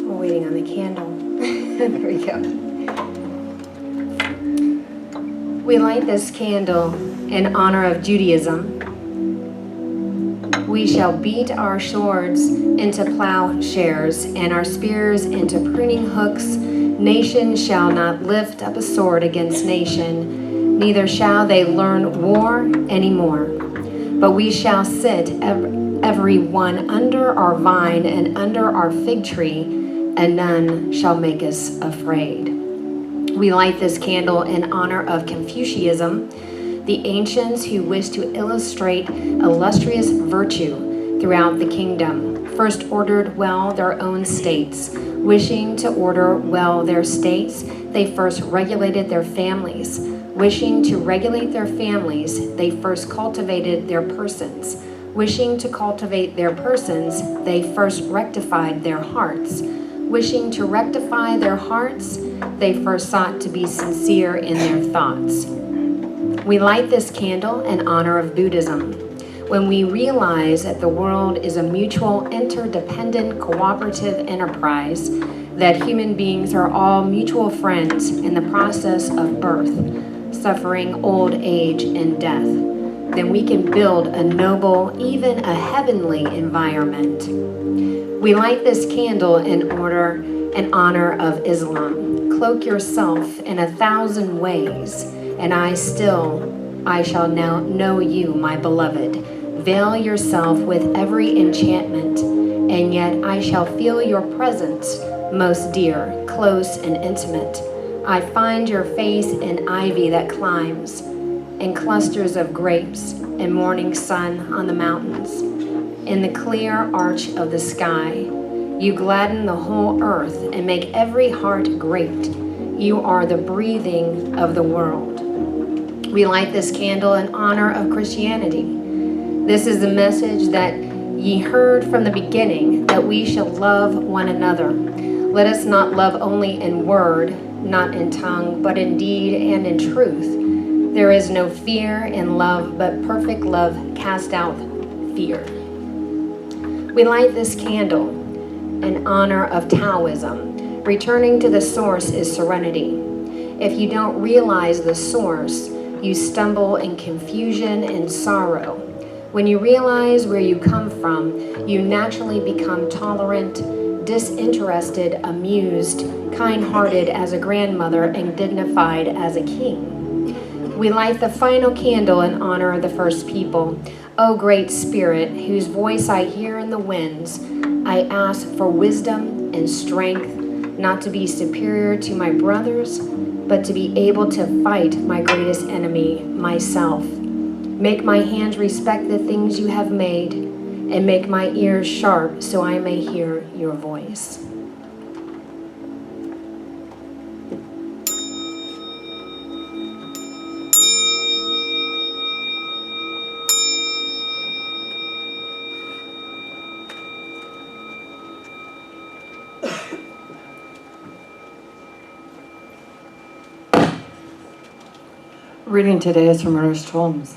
We're waiting on the candle. There we go. We light this candle in honor of Judaism. We shall beat our swords into plowshares and our spears into pruning hooks. Nation shall not lift up a sword against nation, neither shall they learn war anymore. But we shall sit every one under our vine and under our fig tree, and none shall make us afraid. We light this candle in honor of Confucianism, the ancients who wished to illustrate illustrious virtue throughout the kingdom, first ordered well their own states. Wishing to order well their states, they first regulated their families. Wishing to regulate their families, they first cultivated their persons. Wishing to cultivate their persons, they first rectified their hearts. Wishing to rectify their hearts, they first sought to be sincere in their thoughts. We light this candle in honor of Buddhism. When we realize that the world is a mutual, interdependent, cooperative enterprise, that human beings are all mutual friends in the process of birth, suffering, old age, and death, then we can build a noble, even a heavenly environment. We light this candle in honor of Islam. Cloak yourself in 1,000 ways, and I shall now know you, my beloved. Veil yourself with every enchantment, and yet I shall feel your presence, most dear, close and intimate. I find your face in ivy that climbs, in clusters of grapes, and morning sun on the mountains. In the clear arch of the sky, you gladden the whole earth and make every heart great. You are the breathing of the world. We light this candle in honor of Christianity. This is the message that ye heard from the beginning, that we shall love one another. Let us not love only in word, not in tongue, but in deed and in truth. There is no fear in love, but perfect love casts out fear. We light this candle in honor of Taoism. Returning to the source is serenity. If you don't realize the source, you stumble in confusion and sorrow. When you realize where you come from, you naturally become tolerant, disinterested, amused, kind-hearted as a grandmother, and dignified as a king. We light the final candle in honor of the first people. O great Spirit, whose voice I hear in the winds, I ask for wisdom and strength, not to be superior to my brothers, but to be able to fight my greatest enemy, myself. Make my hands respect the things you have made, and make my ears sharp so I may hear your voice. Reading today is from Ernest Holmes.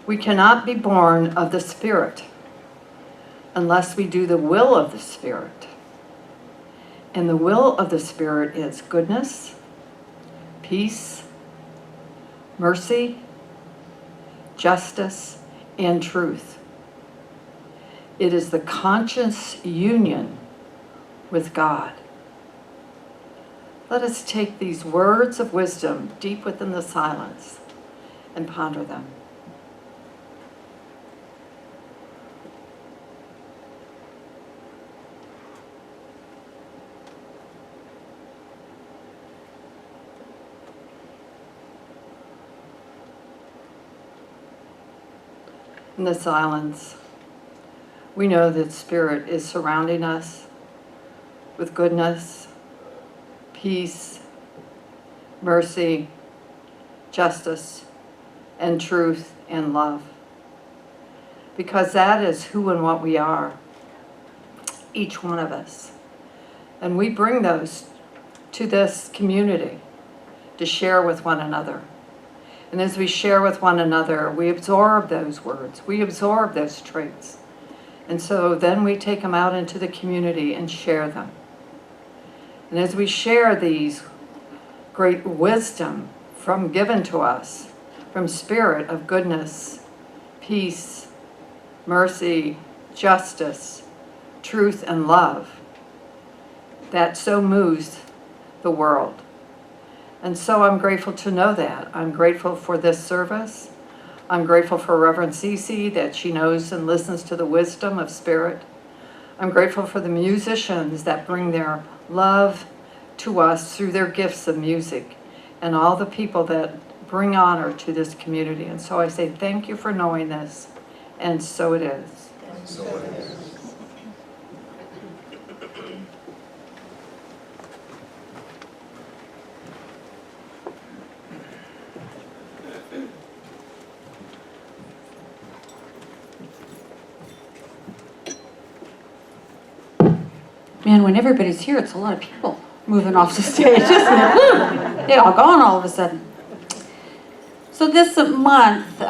We cannot be born of the Spirit unless we do the will of the Spirit. And the will of the Spirit is goodness, peace, mercy, justice, and truth. It is the conscious union with God. Let us take these words of wisdom deep within the silence and ponder them. In the silence, we know that Spirit is surrounding us with goodness, peace, mercy, justice, and truth and love. Because that is who and what we are, each one of us. And we bring those to this community to share with one another. And as we share with one another, we absorb those words, we absorb those traits, And so then we take them out into the community and share them. And as we share these great wisdom given to us from Spirit of goodness, peace, mercy, justice, truth, and love, that so moves the world. And so I'm grateful to know that. I'm grateful for this service. I'm grateful for Reverend Cece, that she knows and listens to the wisdom of Spirit. I'm grateful for the musicians that bring their love to us through their gifts of music, and all the people that bring honor to this community. And so I say thank you for knowing this, and so it is. And so it is. Man, when everybody's here, it's a lot of people moving off the stage, isn't it? They all gone all of a sudden. So this month,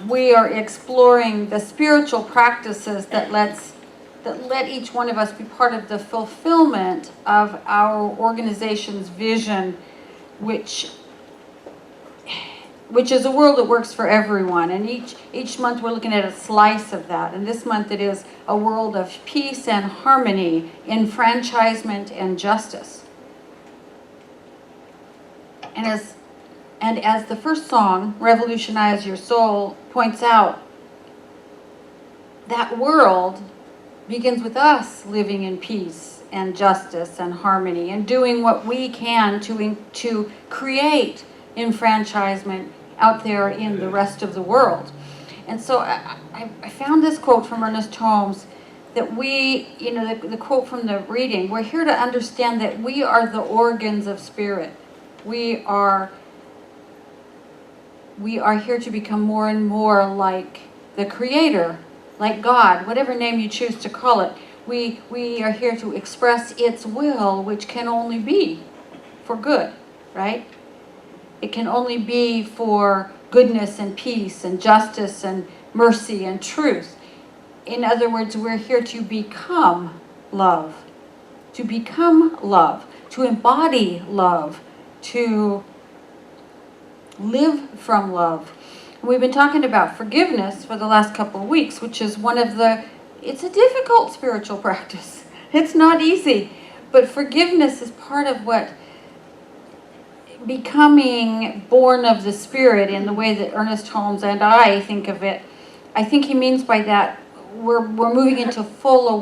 we are exploring the spiritual practices that let each one of us be part of the fulfillment of our organization's vision, which is a world that works for everyone. And each month we're looking at a slice of that. And this month it is a world of peace and harmony, enfranchisement and justice. And as the first song, Revolutionize Your Soul, points out, that world begins with us living in peace and justice and harmony and doing what we can to create enfranchisement out there in the rest of the world. And so I found this quote from Ernest Holmes that the quote from the reading, we're here to understand that we are the organs of Spirit. We are here to become more and more like the Creator, like God, whatever name you choose to call it. We are here to express its will, which can only be for good, right? It can only be for goodness and peace and justice and mercy and truth. In other words, we're here to become love, to embody love, to live from love. We've been talking about forgiveness for the last couple of weeks, which is it's a difficult spiritual practice. It's not easy, but forgiveness is part of what becoming born of the Spirit in the way that Ernest Holmes and I think of it. I think he means by that we're moving into fuller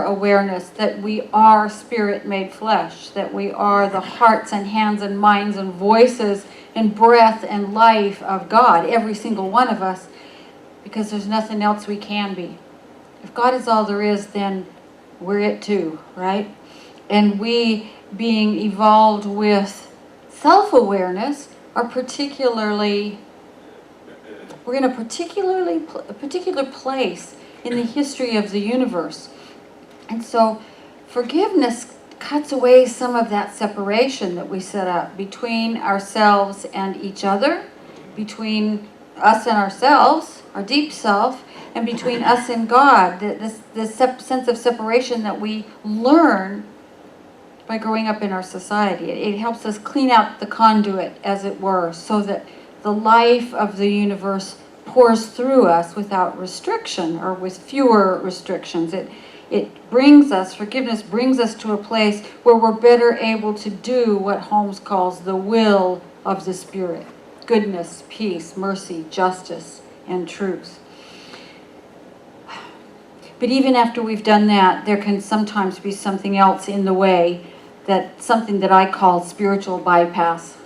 awareness that we are Spirit made flesh, that we are the hearts and hands and minds and voices and breath and life of God, every single one of us, because there's nothing else we can be. If God is all there is, then we're it too, right? And we, being evolved with self-awareness, are we're in a particular place in the history of the universe. And so forgiveness cuts away some of that separation that we set up between ourselves and each other, between us and ourselves, our deep self, and between us and God, this sense of separation that we learn by growing up in our society. It helps us clean out the conduit, as it were, so that the life of the universe pours through us without restriction or with fewer restrictions. Forgiveness brings us to a place where we're better able to do what Holmes calls the will of the Spirit. Goodness, peace, mercy, justice, and truth. But even after we've done that, there can sometimes be something else in the way, something that I call spiritual bypass.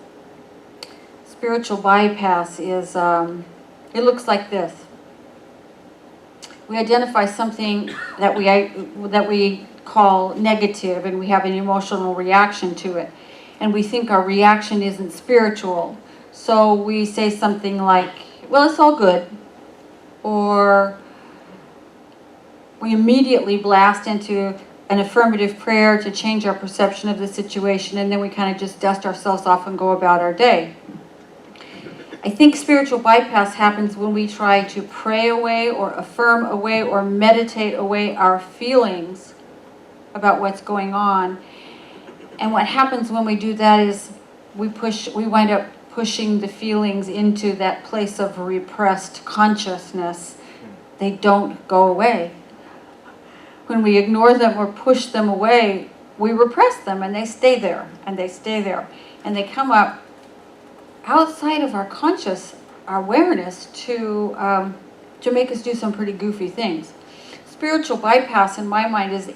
Spiritual bypass is, it looks like this. We identify something that we call negative, and we have an emotional reaction to it. And we think our reaction isn't spiritual. So we say something like, well, it's all good. Or we immediately blast into an affirmative prayer to change our perception of the situation, and then we kind of just dust ourselves off and go about our day. I think spiritual bypass happens when we try to pray away or affirm away or meditate away our feelings about what's going on. And what happens when we do that is we wind up pushing the feelings into that place of repressed consciousness. They don't go away. When we ignore them or push them away, we repress them and they stay there and they stay there. And they come up outside of our conscious awareness to make us do some pretty goofy things. Spiritual bypass, in my mind, is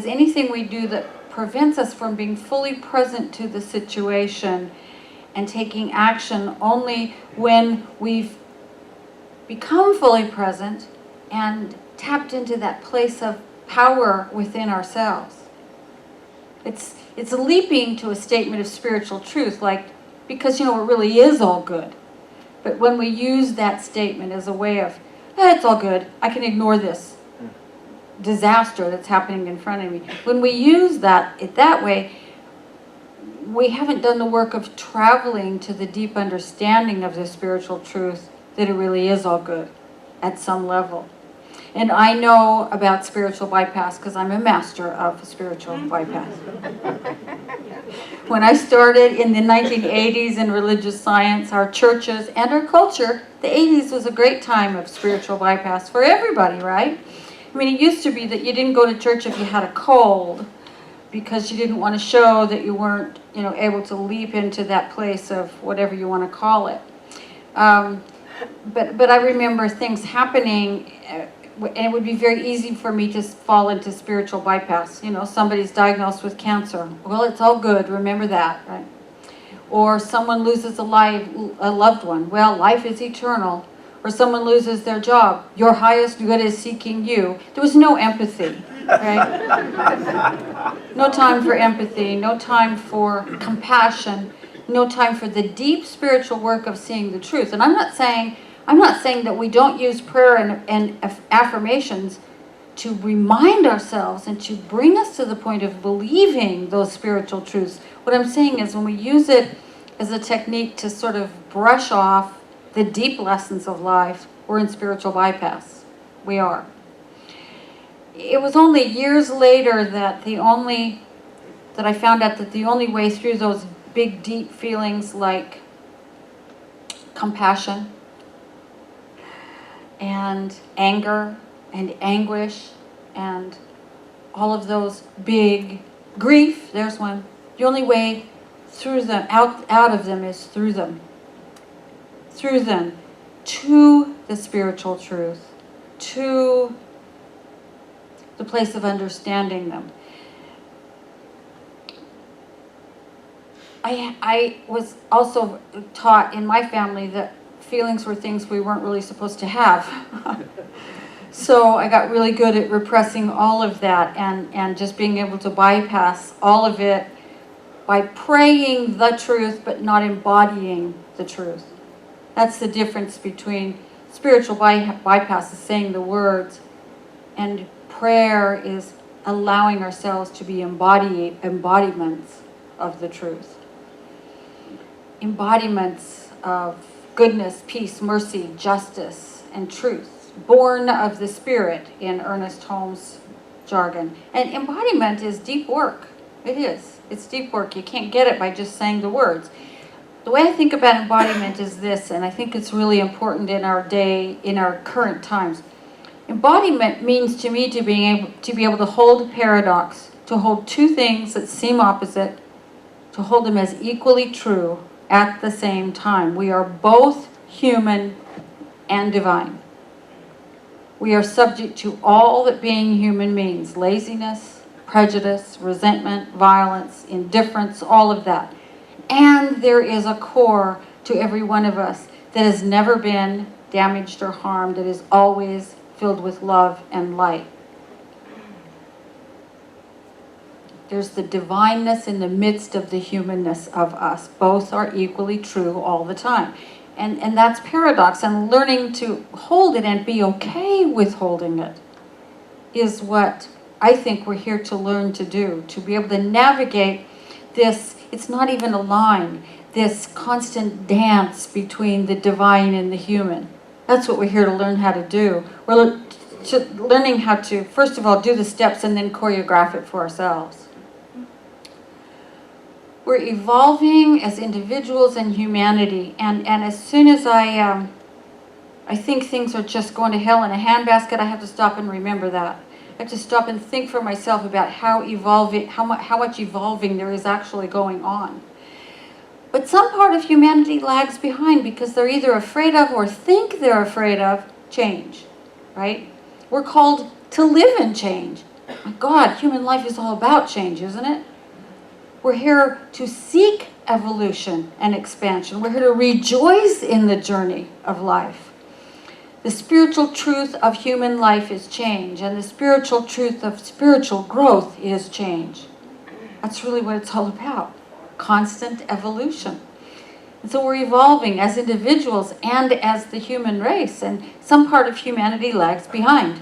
anything we do that prevents us from being fully present to the situation and taking action only when we've become fully present and tapped into that place of power within ourselves. It's leaping to a statement of spiritual truth, like, because it really is all good. But when we use that statement as a way of, it's all good, I can ignore this disaster that's happening in front of me. When we use that way, we haven't done the work of traveling to the deep understanding of the spiritual truth that it really is all good at some level. And I know about spiritual bypass because I'm a master of spiritual bypass. When I started in the 1980s in religious science, our churches and our culture, the 80s was a great time of spiritual bypass for everybody, right? I mean, it used to be that you didn't go to church if you had a cold because you didn't want to show that you weren't, able to leap into that place of whatever you want to call it. But I remember things happening, and it would be very easy for me to fall into spiritual bypass. Somebody's diagnosed with cancer. Well, it's all good. Remember that, right? Or someone loses a loved one. Well, life is eternal. Or someone loses their job. Your highest good is seeking you. There was no empathy, right? No time for empathy, no time for compassion, no time for the deep spiritual work of seeing the truth. And I'm not saying that we don't use prayer and affirmations to remind ourselves and to bring us to the point of believing those spiritual truths. What I'm saying is when we use it as a technique to sort of brush off the deep lessons of life, we're in spiritual bypass. We are. It was only years later that I found out that the only way through those big, deep feelings like compassion and anger and anguish and all of those big grief, there's one. The only way through them, out of them is through them to the spiritual truth, to the place of understanding them. I was also taught in my family that feelings were things we weren't really supposed to have. So I got really good at repressing all of that and just being able to bypass all of it by praying the truth but not embodying the truth. That's the difference between spiritual bypass is saying the words, and prayer is allowing ourselves to be embodiments of the truth. Embodiments of goodness, peace, mercy, justice, and truth, born of the Spirit in Ernest Holmes' jargon. And embodiment is deep work. It is. It's deep work. You can't get it by just saying the words. The way I think about embodiment is this, and I think it's really important in our day, in our current times. Embodiment means to me to be able to hold a paradox, to hold two things that seem opposite, to hold them as equally true at the same time. We are both human and divine. We are subject to all that being human means: laziness, prejudice, resentment, violence, indifference, all of that. And there is a core to every one of us that has never been damaged or harmed, that is always filled with love and light. There's the divineness in the midst of the humanness of us. Both are equally true all the time. And that's paradox. And learning to hold it and be okay with holding it is what I think we're here to learn to do, to be able to navigate this. It's not even a line. this constant dance between the divine and the human. That's what we're here to learn how to do. We're learning how to, first of all, do the steps and then choreograph it for ourselves. We're evolving as individuals and humanity, and as soon as I think things are just going to hell in a handbasket, I have to stop and remember that. I have to stop and think for myself about how much evolving there is actually going on. But some part of humanity lags behind because they're either afraid of or think they're afraid of change, right? We're called to live in change. My God, human life is all about change, isn't it? We're here to seek evolution and expansion. We're here to rejoice in the journey of life. The spiritual truth of human life is change, and the spiritual truth of spiritual growth is change. That's really what it's all about. Constant evolution. And so we're evolving as individuals and as the human race, and some part of humanity lags behind.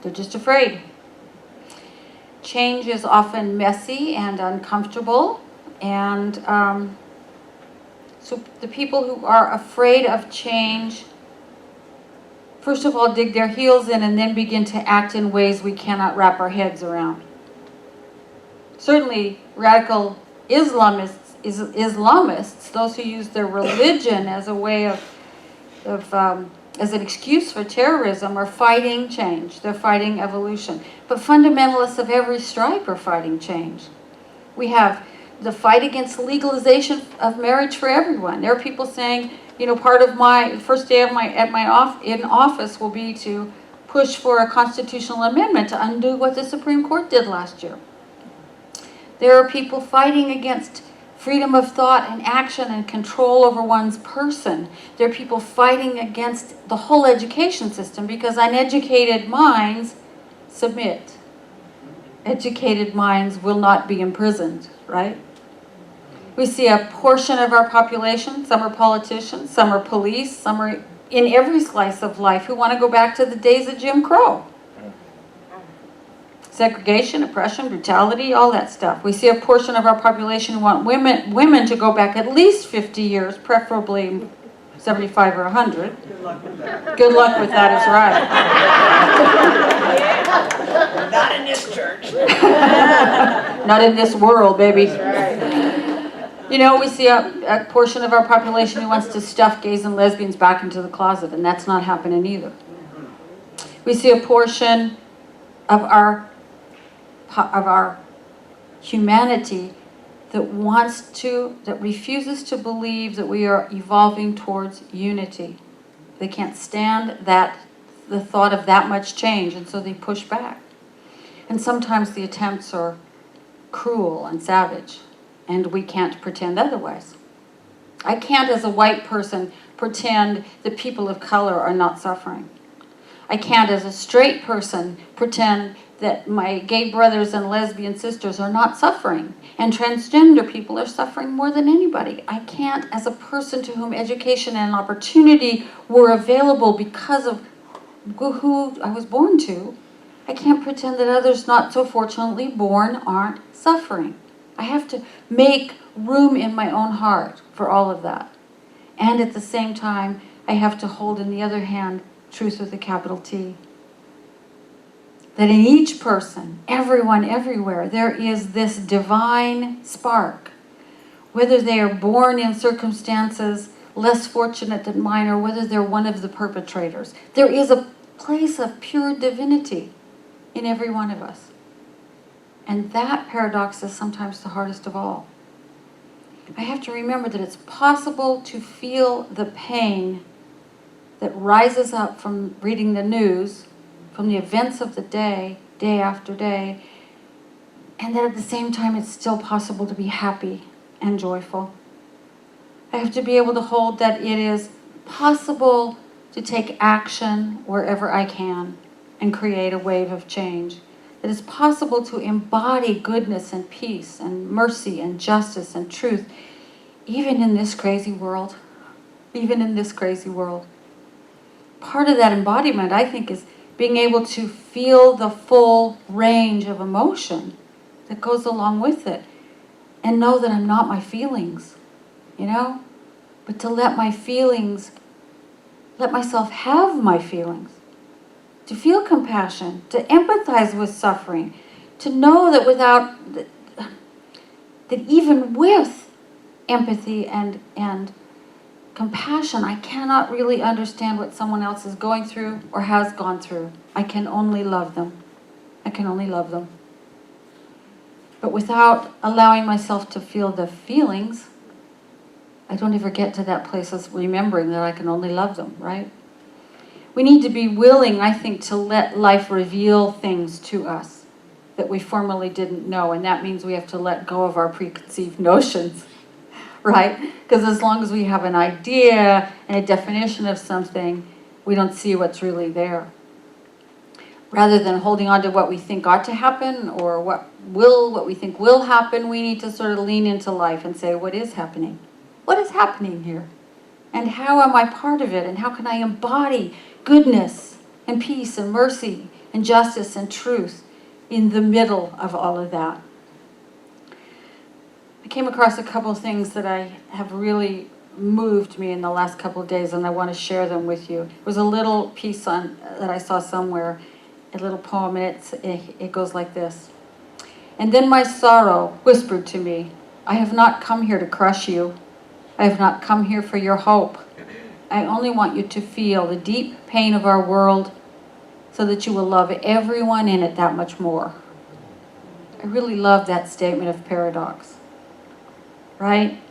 They're just afraid. Change is often messy and uncomfortable, and so the people who are afraid of change, first of all, dig their heels in and then begin to act in ways we cannot wrap our heads around. Certainly, radical Islamists, those who use their religion as a way as an excuse for terrorism, are fighting change. They're fighting evolution. But fundamentalists of every stripe are fighting change. We have the fight against legalization of marriage for everyone. There are people saying, part of my first day of in office will be to push for a constitutional amendment to undo what the Supreme Court did last year. There are people fighting against freedom of thought and action and control over one's person. There are people fighting against the whole education system because uneducated minds submit. Educated minds will not be imprisoned, right? We see a portion of our population, some are politicians, some are police, some are in every slice of life, who want to go back to the days of Jim Crow. Segregation, oppression, brutality, all that stuff. We see a portion of our population who want women to go back at least 50 years, preferably 75 or 100. Good luck with that. Good luck with that is right. Not in this church. Not in this world, baby. We see a portion of our population who wants to stuff gays and lesbians back into the closet, and that's not happening either. We see a portion of our humanity that refuses to believe that we are evolving towards unity. They can't stand the thought of that much change, and so they push back. And sometimes the attempts are cruel and savage, and we can't pretend otherwise. I can't, as a white person, pretend that people of color are not suffering. I can't, as a straight person, pretend that my gay brothers and lesbian sisters are not suffering, and transgender people are suffering more than anybody. I can't, as a person to whom education and opportunity were available because of who I was born to, I can't pretend that others not so fortunately born aren't suffering. I have to make room in my own heart for all of that. And at the same time, I have to hold in the other hand truth with a capital T. That in each person, everyone, everywhere, there is this divine spark. Whether they are born in circumstances less fortunate than mine, or whether they're one of the perpetrators, there is a place of pure divinity in every one of us. And that paradox is sometimes the hardest of all. I have to remember that it's possible to feel the pain that rises up from reading the news, from the events of the day, day after day, and that at the same time it's still possible to be happy and joyful. I have to be able to hold that it is possible to take action wherever I can and create a wave of change. It is possible to embody goodness and peace and mercy and justice and truth, even in this crazy world. Even in this crazy world. Part of that embodiment, I think, is being able to feel the full range of emotion that goes along with it. and know that I'm not my feelings, but to let myself have my feelings, to feel compassion, to empathize with suffering, to know that that even with empathy and compassion, I cannot really understand what someone else is going through or has gone through. I can only love them. I can only love them. But without allowing myself to feel the feelings, I don't ever get to that place of remembering that I can only love them, right? We need to be willing, I think, to let life reveal things to us that we formerly didn't know. And that means we have to let go of our preconceived notions, right? Because as long as we have an idea and a definition of something, we don't see what's really there. Rather than holding on to what we think ought to happen or what we think will happen, we need to sort of lean into life and say, what is happening? What is happening here? And how am I part of it? And how can I embody goodness and peace and mercy and justice and truth in the middle of all of that? I came across a couple of things that I have really moved me in the last couple of days, and I want to share them with you. It was a little piece that I saw somewhere, a little poem, and it goes like this. And then my sorrow whispered to me, I have not come here to crush you. I have not come here for your hope. I only want you to feel the deep pain of our world so that you will love everyone in it that much more. I really love that statement of paradox, right?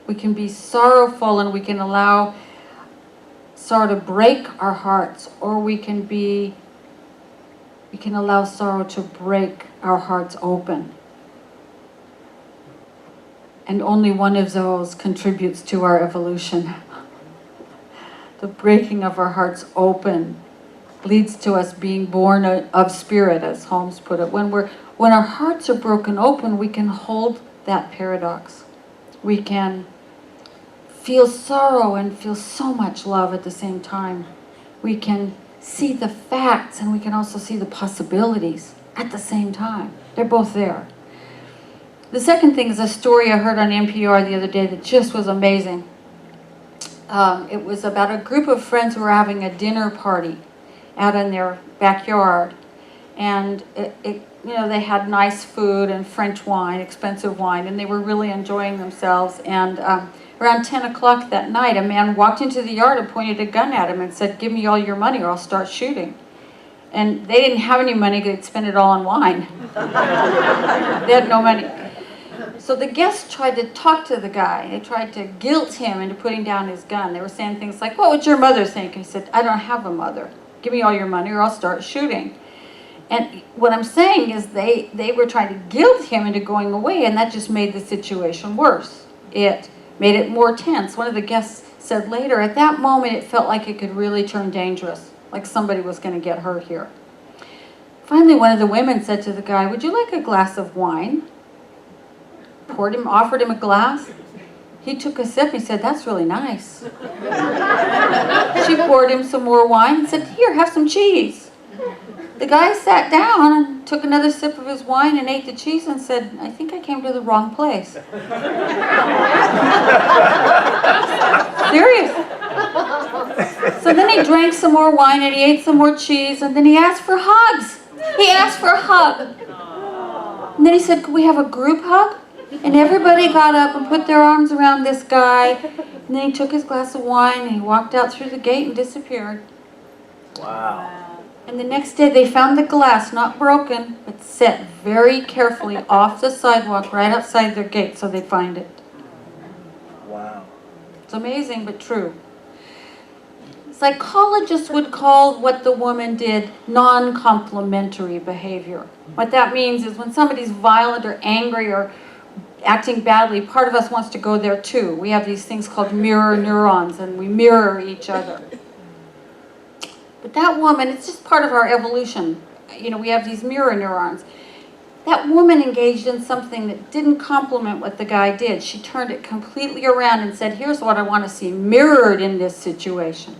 We can be sorrowful and we can allow sorrow to break our hearts, or we can allow sorrow to break our hearts open. And only one of those contributes to our evolution. The breaking of our hearts open leads to us being born of spirit, as Holmes put it. When our hearts are broken open, we can hold that paradox. We can feel sorrow and feel so much love at the same time. We can see the facts and we can also see the possibilities at the same time. They're both there. The second thing is a story I heard on NPR the other day that just was amazing. It was about a group of friends who were having a dinner party out in their backyard. And they had nice food and French wine, expensive wine, and they were really enjoying themselves. And around 10 o'clock that night, a man walked into the yard and pointed a gun at him and said, give me all your money or I'll start shooting. And they didn't have any money, they'd spend it all on wine. They had no money. So the guests tried to talk to the guy. They tried to guilt him into putting down his gun. They were saying things like, what would your mother think? He said, I don't have a mother. Give me all your money or I'll start shooting. And what I'm saying is they were trying to guilt him into going away, and that just made the situation worse. It made it more tense. One of the guests said later, at that moment it felt like it could really turn dangerous, like somebody was going to get hurt here. Finally, one of the women said to the guy, would you like a glass of wine? Offered him a glass. He took a sip and he said, that's really nice. She poured him some more wine and said, here, have some cheese. The guy sat down and took another sip of his wine and ate the cheese and said, I think I came to the wrong place. Serious. So then he drank some more wine and he ate some more cheese and then he asked for hugs. He asked for a hug. And then he said, could we have a group hug? And everybody got up and put their arms around this guy. And then he took his glass of wine and he walked out through the gate and disappeared. Wow. And the next day they found the glass, not broken, but set very carefully off the sidewalk right outside their gate so they'd find it. Wow. It's amazing but true. Psychologists would call what the woman did non-complementary behavior. What that means is when somebody's violent or angry or acting badly, part of us wants to go there too. We have these things called mirror neurons and we mirror each other. But that woman, it's just part of our evolution. We have these mirror neurons. That woman engaged in something that didn't complement what the guy did. She turned it completely around and said, here's what I want to see mirrored in this situation.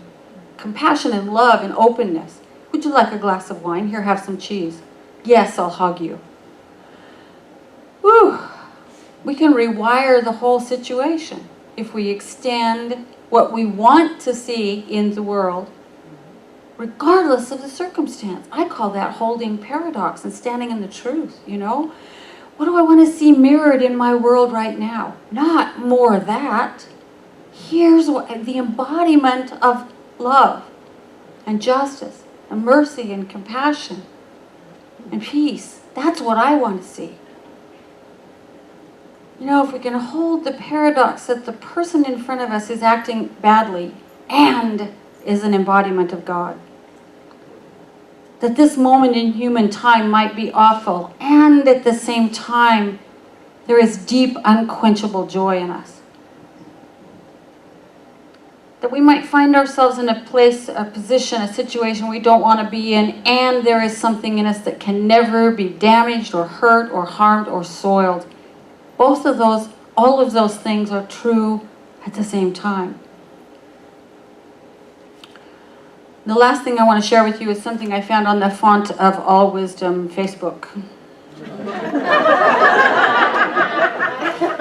Compassion and love and openness. Would you like a glass of wine? Here, have some cheese. Yes, I'll hug you. Whew. We can rewire the whole situation if we extend what we want to see in the world, regardless of the circumstance. I call that holding paradox and standing in the truth, you know? What do I want to see mirrored in my world right now? Not more of that. Here's the embodiment of love and justice and mercy and compassion and peace. That's what I want to see. You know, if we can hold the paradox that the person in front of us is acting badly and is an embodiment of God. That this moment in human time might be awful, and at the same time, there is deep, unquenchable joy in us. That we might find ourselves in a place, a position, a situation we don't want to be in, and there is something in us that can never be damaged or hurt or harmed or soiled. Both of those, all of those things are true at the same time. The last thing I want to share with you is something I found on the Font of All Wisdom Facebook.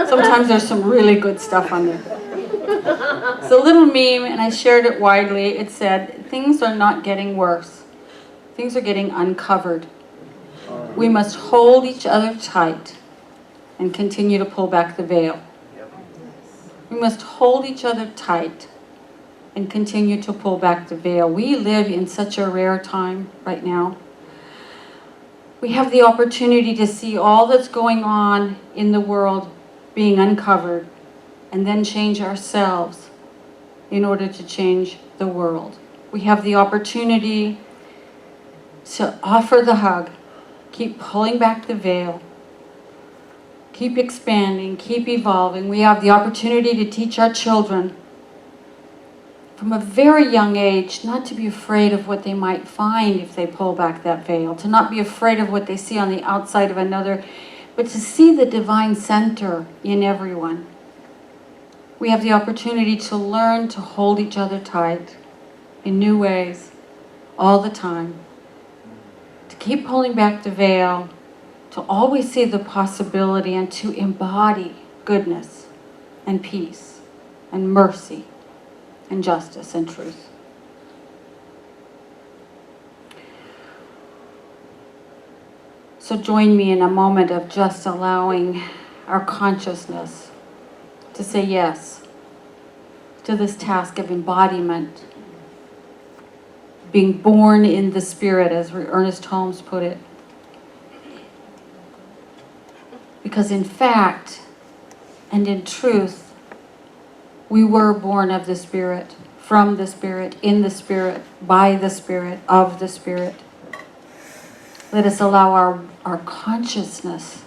Sometimes there's some really good stuff on there. It's a little meme, and I shared it widely. It said, "Things are not getting worse. Things are getting uncovered. We must hold each other tight and continue to pull back the veil." We must hold each other tight and continue to pull back the veil. We live in such a rare time right now. We have the opportunity to see all that's going on in the world being uncovered and then change ourselves in order to change the world. We have the opportunity to offer the hug, keep pulling back the veil, keep expanding, keep evolving. We have the opportunity to teach our children from a very young age not to be afraid of what they might find if they pull back that veil, to not be afraid of what they see on the outside of another, but to see the divine center in everyone. We have the opportunity to learn to hold each other tight in new ways all the time, to keep pulling back the veil, to always see the possibility and to embody goodness and peace and mercy and justice and truth. So join me in a moment of just allowing our consciousness to say yes to this task of embodiment, being born in the Spirit, as Ernest Holmes put it. Because in fact, and in truth, we were born of the Spirit, from the Spirit, in the Spirit, by the Spirit, of the Spirit. Let us allow our consciousness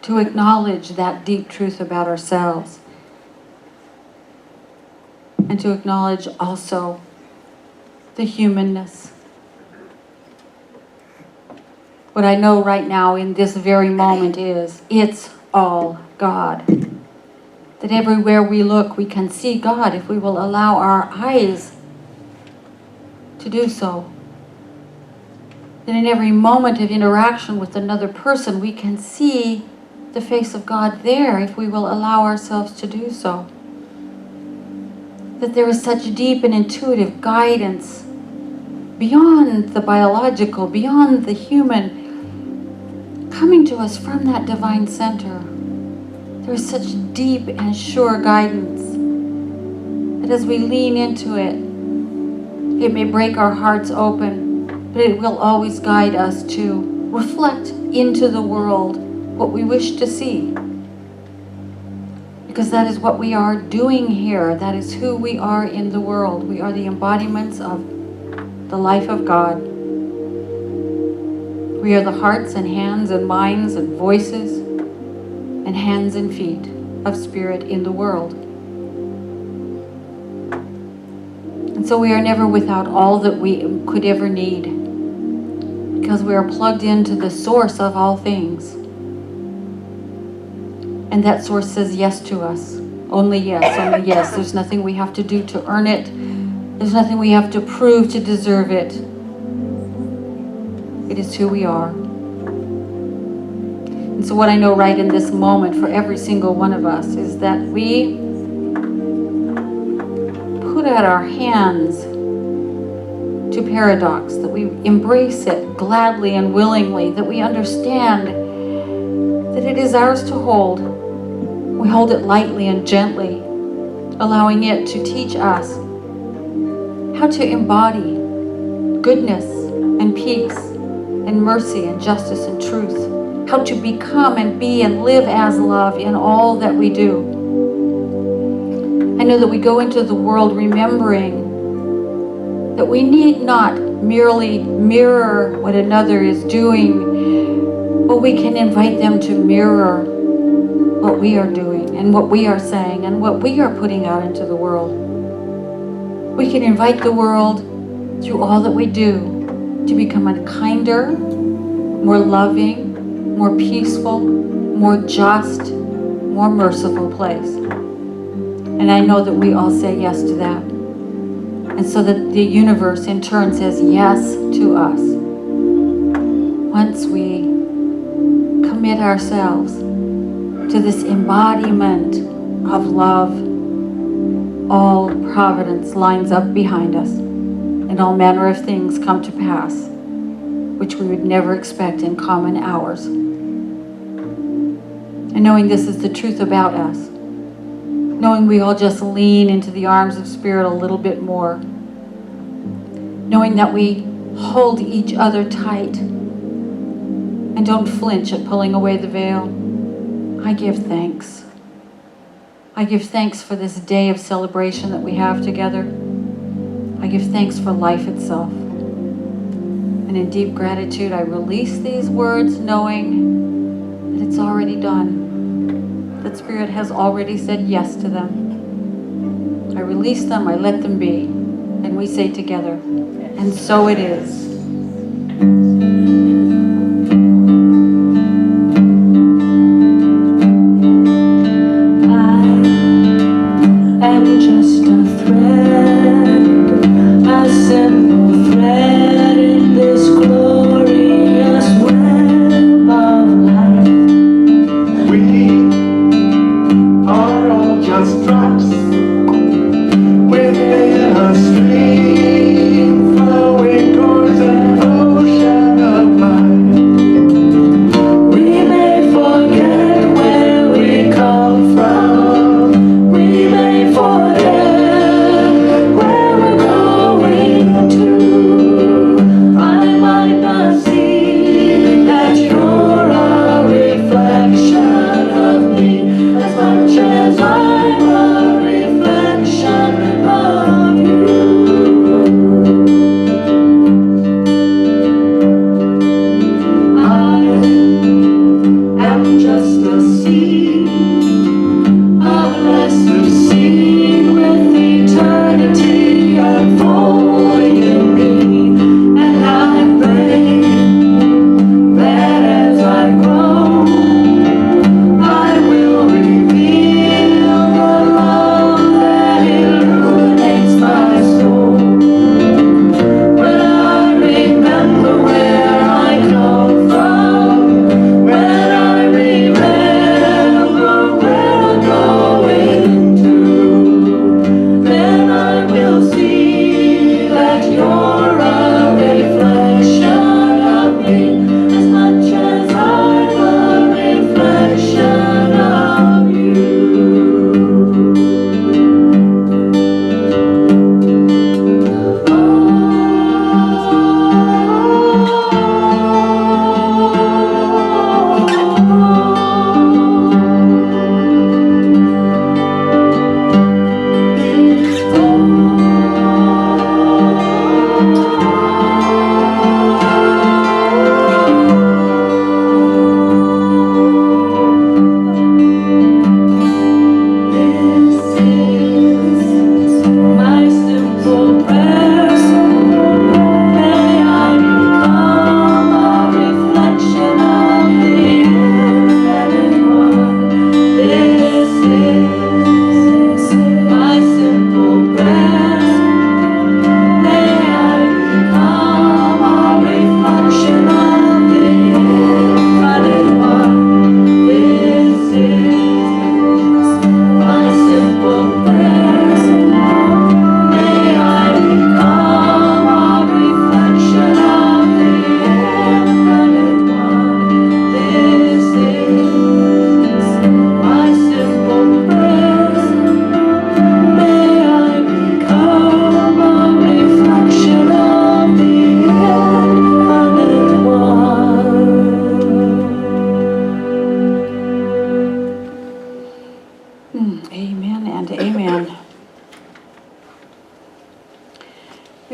to acknowledge that deep truth about ourselves, and to acknowledge also the humanness. What I know right now in this very moment is it's all God. That everywhere we look, we can see God if we will allow our eyes to do so. That in every moment of interaction with another person, we can see the face of God there if we will allow ourselves to do so. That there is such deep and intuitive guidance beyond the biological, beyond the human, coming to us from that divine center. There is such deep and sure guidance that as we lean into it, it may break our hearts open, but it will always guide us to reflect into the world what we wish to see. Because that is what we are doing here. That is who we are in the world. We are the embodiments of the life of God. We are the hearts and hands and minds and voices and hands and feet of Spirit in the world. And so we are never without all that we could ever need, because we are plugged into the source of all things. And that source says yes to us. Only yes, only yes. There's nothing we have to do to earn it. There's nothing we have to prove to deserve it. It is who we are. And so what I know right in this moment for every single one of us is that we put out our hands to paradox, that we embrace it gladly and willingly, that we understand that it is ours to hold. We hold it lightly and gently, allowing it to teach us how to embody goodness and peace and mercy and justice and truth, how to become and be and live as love in all that we do. I know that we go into the world remembering that we need not merely mirror what another is doing, but we can invite them to mirror what we are doing and what we are saying and what we are putting out into the world. We can invite the world through all that we do to become a kinder, more loving, more peaceful, more just, more merciful place. And I know that we all say yes to that. And so that the universe in turn says yes to us. Once we commit ourselves to this embodiment of love, all providence lines up behind us, and all manner of things come to pass, which we would never expect in common hours. And knowing this is the truth about us, knowing we all just lean into the arms of Spirit a little bit more, knowing that we hold each other tight and don't flinch at pulling away the veil, I give thanks. I give thanks for this day of celebration that we have together. I give thanks for life itself. And in deep gratitude, I release these words knowing that it's already done. That Spirit has already said yes to them. I release them, I let them be, and we say together, and so it is. I'm just a thread, a simple thread in this glorious web of life. We are all just drops within a stream flowing towards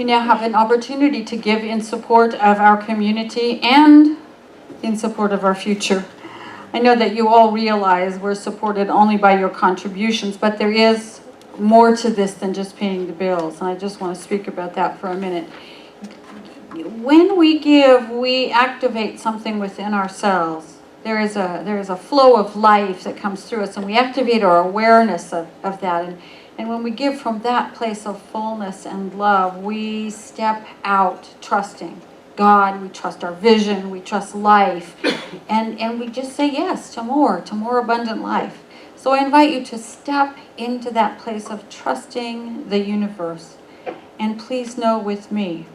now have an opportunity to give in support of our community and in support of our future. I know that you all realize we're supported only by your contributions, but there is more to this than just paying the bills, and I just want to speak about that for a minute. When we give, we activate something within ourselves. There is a flow of life that comes through us, and we activate our awareness of that. And when we give from that place of fullness and love, we step out trusting God, we trust our vision, we trust life, and we just say yes to more abundant life. So I invite you to step into that place of trusting the universe. And please know with me,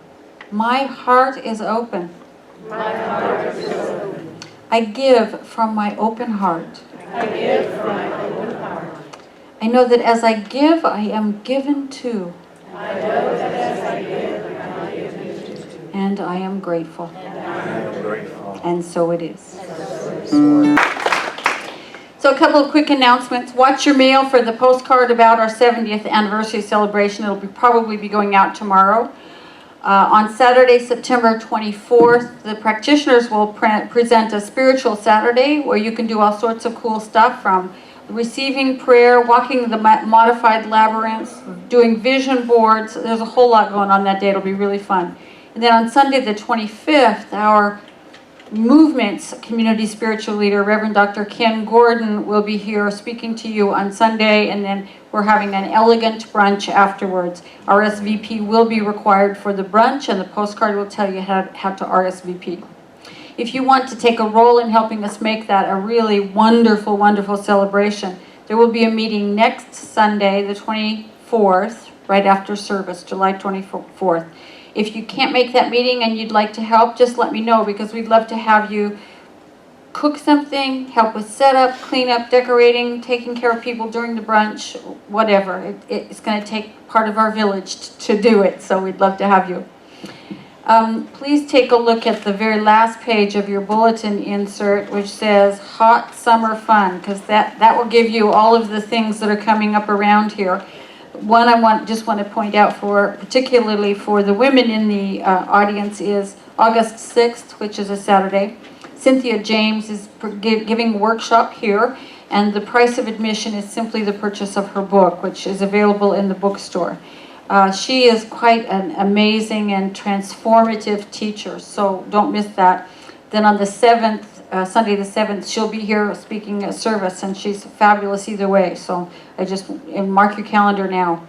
my heart is open. My heart is open. I give from my open heart. I give from my open heart. I know that as I give, I am given to. I know that as I give, I am given to. And I am grateful. And I am Grateful. And so it is. So a couple of quick announcements. Watch your mail for the postcard about our 70th anniversary celebration. It'll probably be going out tomorrow. On Saturday, September 24th, the practitioners will present a spiritual Saturday where you can do all sorts of cool stuff, from receiving prayer, walking the modified labyrinths, doing vision boards. There's a whole lot going on that day. It'll be really fun. And then on Sunday the 25th, our Movement's community spiritual leader, Reverend Dr. Ken Gordon, will be here speaking to you on Sunday, and then we're having an elegant brunch afterwards. RSVP will be required for the brunch, and the postcard will tell you how to RSVP. If you want to take a role in helping us make that a really wonderful, wonderful celebration, there will be a meeting next Sunday, the 24th, right after service, July 24th. If you can't make that meeting and you'd like to help, just let me know, because we'd love to have you cook something, help with setup, cleanup, decorating, taking care of people during the brunch, whatever. It's going to take part of our village to do it, so we'd love to have you. Please take a look at the very last page of your bulletin insert, which says Hot Summer Fun, because that will give you all of the things that are coming up around here. One I just want to point out, particularly for the women in the audience, is August 6th, which is a Saturday. Cynthia James is giving a workshop here, and the price of admission is simply the purchase of her book, which is available in the bookstore. She is quite an amazing and transformative teacher, so don't miss that. Then on the 7th, Sunday the 7th, she'll be here speaking at service, and she's fabulous either way. So I just mark your calendar now.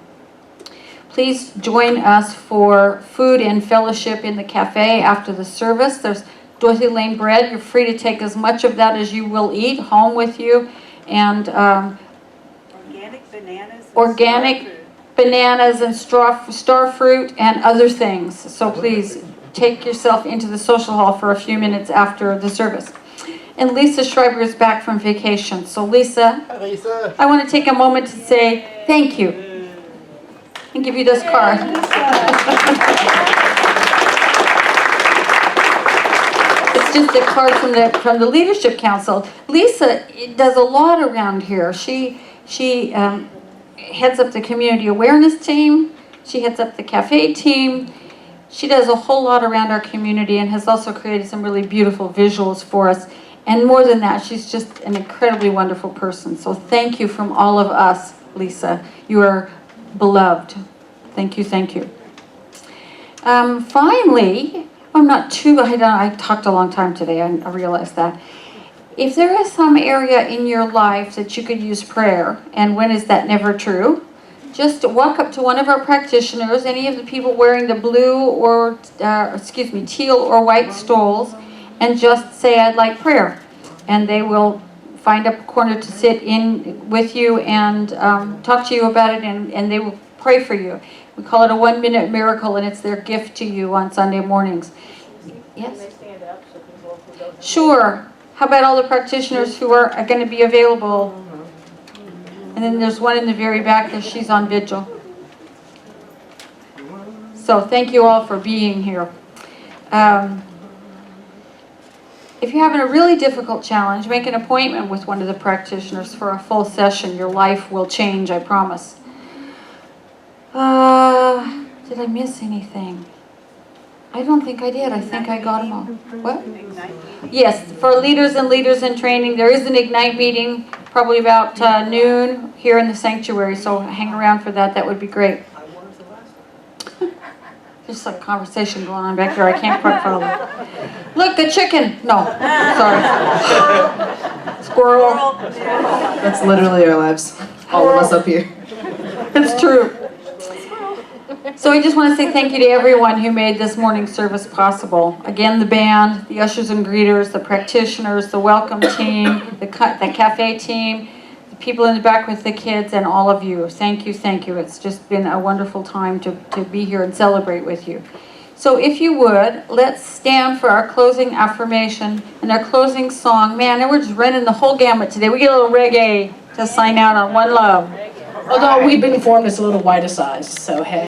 Please join us for food and fellowship in the cafe after the service. There's Dorothy Lane bread. You're free to take as much of that as you will eat home with you. And organic bananas and star fruit and other things. So please take yourself into the social hall for a few minutes after the service. And Lisa Schreiber is back from vacation. So Lisa, Hi, Lisa. I want to take a moment to say thank you and give you this card. It's just a card from the Leadership Council. Lisa does a lot around here. She heads up the community awareness team. She heads up the cafe team. She does a whole lot around our community and has also created some really beautiful visuals for us. And more than that, she's just an incredibly wonderful person. So thank you from all of us, Lisa. You are beloved. Thank you, thank you. Finally, I talked a long time today, I realize that. If there is some area in your life that you could use prayer, and when is that never true, just walk up to one of our practitioners, any of the people wearing the blue or, teal or white stoles, and just say, I'd like prayer. And they will find a corner to sit in with you and talk to you about it, and they will pray for you. We call it a 1-minute miracle, and it's their gift to you on Sunday mornings. Yes? Sure. How about all the practitioners who are going to be available? And then there's one in the very back there. She's on vigil. So thank you all for being here. If you're having a really difficult challenge, make an appointment with one of the practitioners for a full session. Your life will change, I promise. Did I miss anything? I don't think I did. I think I got them all. What? Yes, for leaders and leaders in training, there is an Ignite meeting, probably about noon here in the sanctuary, so hang around for that. That would be great. There's a conversation going on back there. I can't quite follow. Look, a chicken. No, sorry. Squirrel. That's literally our lives. All of us up here. It's true. So I just want to say thank you to everyone who made this morning's service possible. Again, the band, the ushers and greeters, the practitioners, the welcome team, the cafe team, the people in the back with the kids, and all of you. Thank you, thank you. It's just been a wonderful time to be here and celebrate with you. So if you would, let's stand for our closing affirmation and our closing song. Man, we're just running the whole gamut today. We get a little reggae to sign out on One Love. Although we've been informed it's a little white size, so hey.